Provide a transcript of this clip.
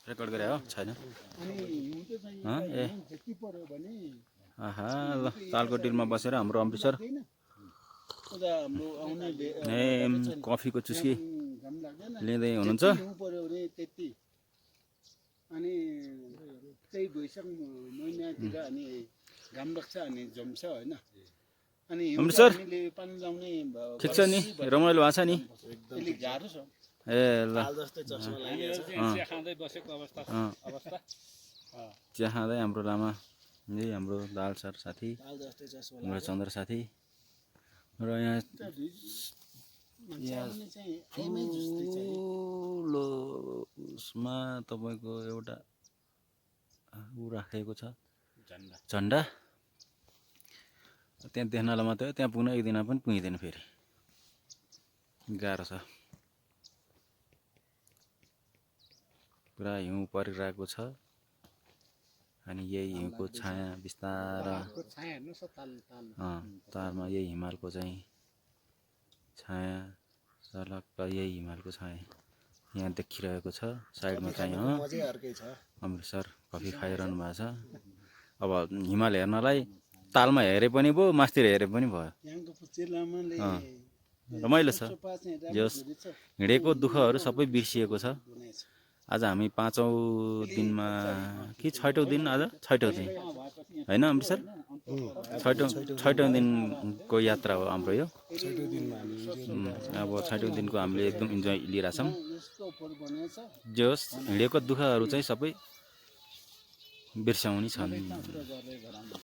Record गरे हो छैन ए आहा ल तालको डिलमा बसेर हाम्रो अमृतसर ए कफीको चुस्की लिँदै हुनुहुन्छ अनि त्यही वैशाख महिनातिर अनि घाम लाग्छ अनि जम्छ हैन अनि अमृतसर हामीले पानी लाउने ठिक छ नि रमाइलो भएको छ नि अलि गाह्रो छ ए ल चिया खाँदै बसेको अवस्था चिया खाँदै हाम्रो लामा यही हाम्रो दाल सर साथी हाम्रो चन्द्र साथी र यहाँ ठुलो उसमा तपाईँको एउटा ऊ राखेको छ झन्डा त्यहाँ देख्नलाई मात्रै त्यहाँ पुग्न एक दिन पनि पुगिँदैन फेरि गाह्रो छ पुरा हिउँ परिरहेको छ अनि यही हिउँको छाया बिस्तारा तारमा यही हिमालको चाहिँ छाया सलक्क यही हिमालको छाया यहाँ देखिरहेको छ साइडमा चाहिँ अमृतसर कफी खाइरहनु भएको छ अब हिमाल हेर्नलाई तालमा हेरे पनि भयो मास्तिर हेरे पनि भयो रमाइलो छ जस हिँडेको दुःखहरू सबै बिर्सिएको छ आज हामी 5औं दिनमा कि 6औं दिन आज 6औं दिन हैन अमृतसर 6औं दिनको यात्रा हो हाम्रो यो अब 6औं दिनको हामीले एकदम इन्जोय लिइरहेछौँ जस हिँडेको दुःखहरू चाहिँ सबै बिर्साउने छन्।